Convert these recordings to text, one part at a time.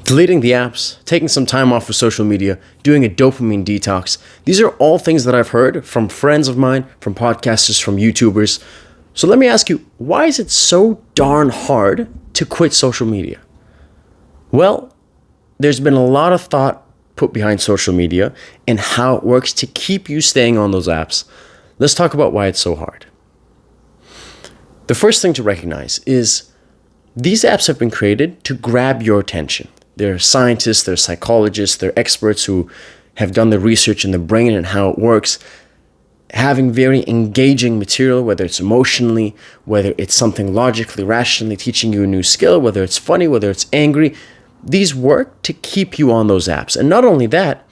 Deleting the apps, taking some time off of social media, doing a dopamine detox. These are all things that I've heard from friends of mine, from podcasters, from YouTubers. So let me ask you, why is it so darn hard to quit social media? Well, there's been a lot of thought put behind social media and how it works to keep you staying on those apps. Let's talk about why it's so hard. The first thing to recognize is these apps have been created to grab your attention. They're scientists, they're psychologists, they're experts who have done the research in the brain and how it works, having very engaging material, whether it's emotionally, whether it's something logically, rationally, teaching you a new skill, whether it's funny, whether it's angry. These work to keep you on those apps. And not only that,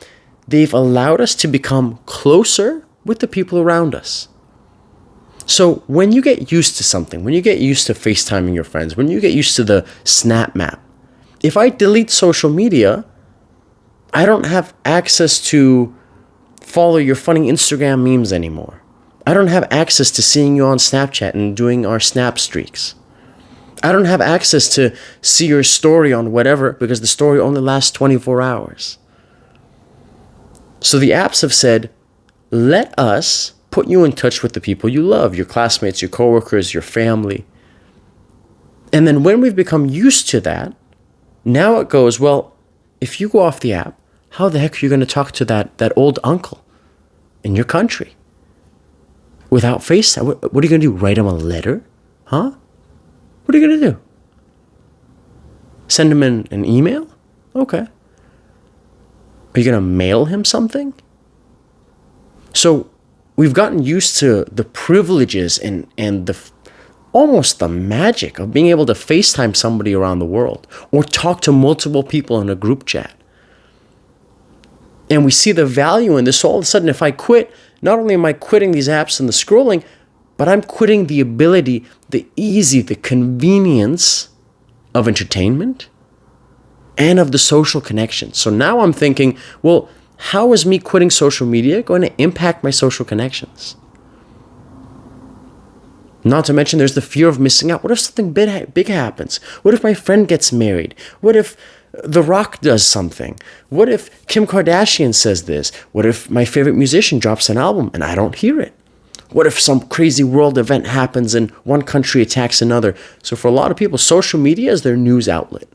they've allowed us to become closer with the people around us. So when you get used to something, when you get used to FaceTiming your friends, when you get used to the Snap Map, if I delete social media, I don't have access to follow your funny Instagram memes anymore. I don't have access to seeing you on Snapchat and doing our snap streaks. I don't have access to see your story on whatever because the story only lasts 24 hours. So the apps have said, let us put you in touch with the people you love, your classmates, your coworkers, your family. And then when we've become used to that, now it goes, well, if you go off the app, how the heck are you going to talk to that old uncle in your country without FaceTime? What are you going to do? Write him a letter? Huh? What are you going to do? Send him an email? Okay. Are you going to mail him something? So we've gotten used to the privileges and almost the magic of being able to FaceTime somebody around the world or talk to multiple people in a group chat. And we see the value in this. So all of a sudden, if I quit, not only am I quitting these apps and the scrolling, but I'm quitting the ability, the easy, the convenience of entertainment and of the social connection. So now I'm thinking, well, how is me quitting social media going to impact my social connections? Not to mention there's the fear of missing out. What if something big happens? What if my friend gets married? What if The Rock does something? What if Kim Kardashian says this? What if my favorite musician drops an album and I don't hear it? What if some crazy world event happens and one country attacks another? So for a lot of people, social media is their news outlet.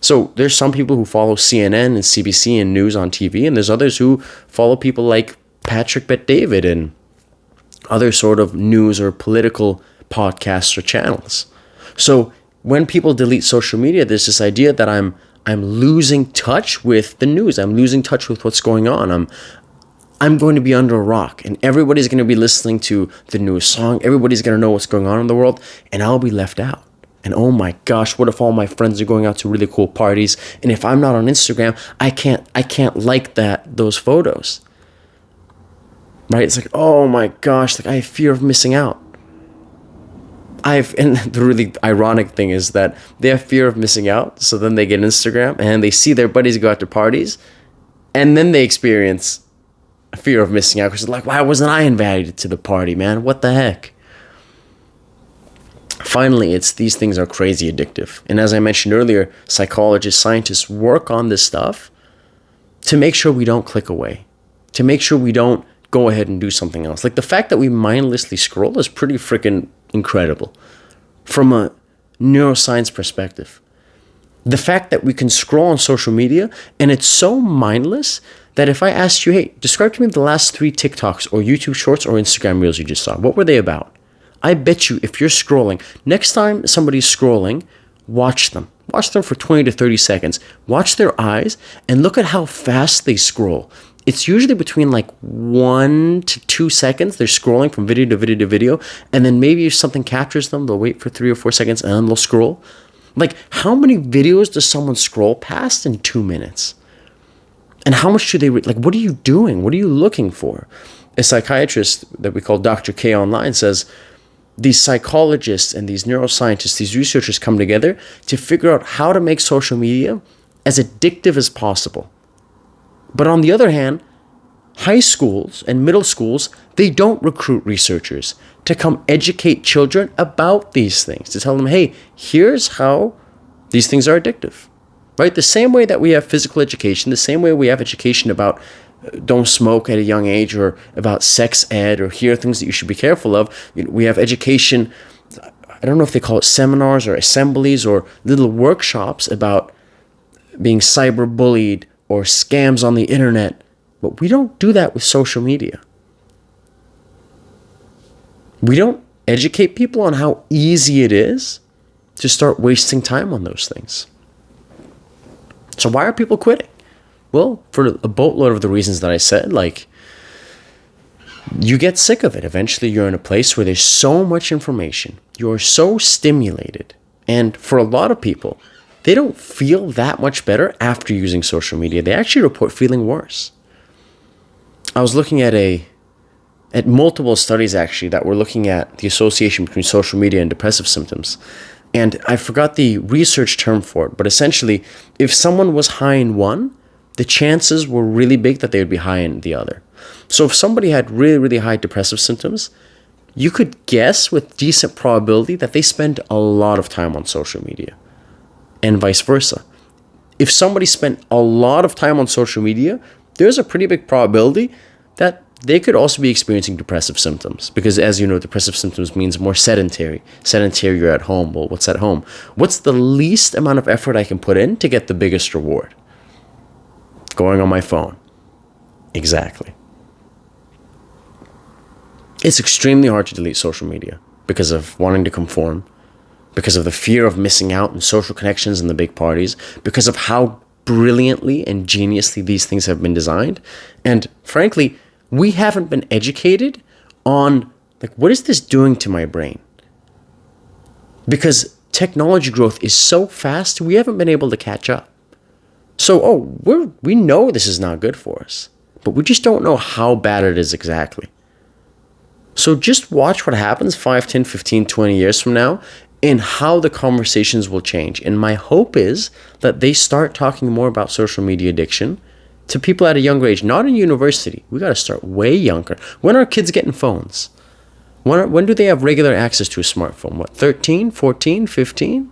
So there's some people who follow CNN and CBC and news on TV, and there's others who follow people like Patrick Bet-David and other sort of news or political podcasts or channels. So when people delete social media, there's this idea that I'm losing touch with the news. I'm losing touch with what's going on. I'm going to be under a rock, and everybody's going to be listening to the newest song. Everybody's going to know what's going on in the world, and I'll be left out. And oh my gosh, what if all my friends are going out to really cool parties, and if I'm not on Instagram, I can't like those photos. Right? It's like, oh my gosh, like I have fear of missing out. And the really ironic thing is that they have fear of missing out, so then they get Instagram and they see their buddies go out to parties, and then they experience a fear of missing out because they're like, why wasn't I invited to the party, man? What the heck? Finally, these things are crazy addictive. And as I mentioned earlier, psychologists, scientists work on this stuff to make sure we don't click away, to make sure we don't go ahead and do something else. Like the fact that we mindlessly scroll is pretty freaking incredible from a neuroscience perspective. The fact that we can scroll on social media and it's so mindless that if I asked you, hey, describe to me the last 3 TikToks or YouTube shorts or Instagram reels you just saw, what were they about? I bet you if you're scrolling, next time somebody's scrolling, watch them. Watch them for 20 to 30 seconds. Watch their eyes and look at how fast they scroll. It's usually between like 1 to 2 seconds. They're scrolling from video to video to video. And then maybe if something captures them, they'll wait for 3 or 4 seconds and then they'll scroll. Like how many videos does someone scroll past in 2 minutes? And how much do they read? Like, what are you doing? What are you looking for? A psychiatrist that we call Dr. K online says, these psychologists and these neuroscientists, these researchers come together to figure out how to make social media as addictive as possible. But on the other hand, high schools and middle schools, they don't recruit researchers to come educate children about these things, to tell them, hey, here's how these things are addictive. right? The same way that we have physical education, the same way we have education about don't smoke at a young age, or about sex ed, or here are things that you should be careful of. We have education, I don't know if they call it seminars or assemblies or little workshops about being cyberbullied or scams on the internet. But we don't do that with social media. We don't educate people on how easy it is to start wasting time on those things. So why are people quitting? Well, for a boatload of the reasons that I said, like, you get sick of it. Eventually, you're in a place where there's so much information. You're so stimulated. And for a lot of people, they don't feel that much better after using social media. They actually report feeling worse. I was looking at multiple studies, actually, that were looking at the association between social media and depressive symptoms. And I forgot the research term for it, but essentially, if someone was high in one, the chances were really big that they would be high in the other. So if somebody had really, really high depressive symptoms, you could guess with decent probability that they spend a lot of time on social media, and vice versa. If somebody spent a lot of time on social media, there's a pretty big probability that they could also be experiencing depressive symptoms, because, as you know, depressive symptoms means more sedentary. Sedentary, you're at home. Well, what's at home? What's the least amount of effort I can put in to get the biggest reward? Going on my phone. Exactly. It's extremely hard to delete social media because of wanting to conform, because of the fear of missing out on social connections and the big parties, because of how brilliantly and geniusly these things have been designed. And frankly, we haven't been educated on, like, what is this doing to my brain? Because technology growth is so fast, we haven't been able to catch up. So, we know this is not good for us, but we just don't know how bad it is exactly. So just watch what happens 5, 10, 15, 20 years from now, and how the conversations will change. And my hope is that they start talking more about social media addiction to people at a younger age, not in university. We got to start way younger. When are kids getting phones? When do they have regular access to a smartphone? What, 13, 14, 15?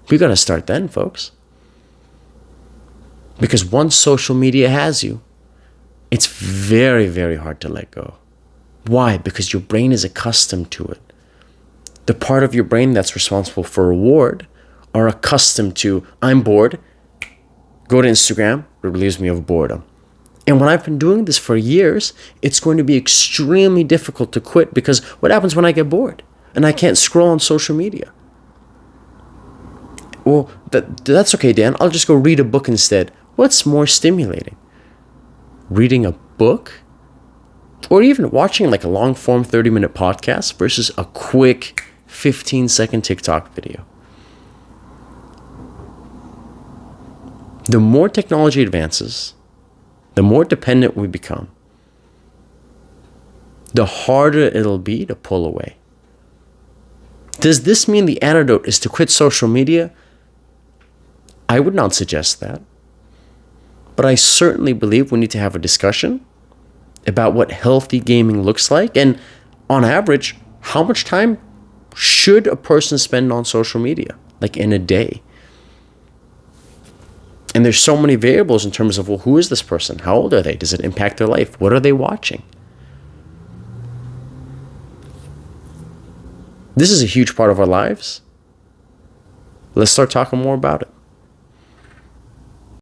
We got to start then, folks. Because once social media has you, it's very, very hard to let go. Why? Because your brain is accustomed to it. The part of your brain that's responsible for reward are accustomed to, I'm bored, go to Instagram, it relieves me of boredom. And when I've been doing this for years, it's going to be extremely difficult to quit, because what happens when I get bored and I can't scroll on social media? Well, that's okay, Dan. I'll just go read a book instead. What's more stimulating? Reading a book? Or even watching like a long form 30-minute podcast versus a quick 15-second TikTok video. The more technology advances, the more dependent we become, the harder it'll be to pull away. Does this mean the antidote is to quit social media? I would not suggest that. But I certainly believe we need to have a discussion about what healthy gaming looks like, and on average, how much time should a person spend on social media, like in a day? And there's so many variables in terms of, well, who is this person? How old are they? Does it impact their life? What are they watching? This is a huge part of our lives. Let's start talking more about it.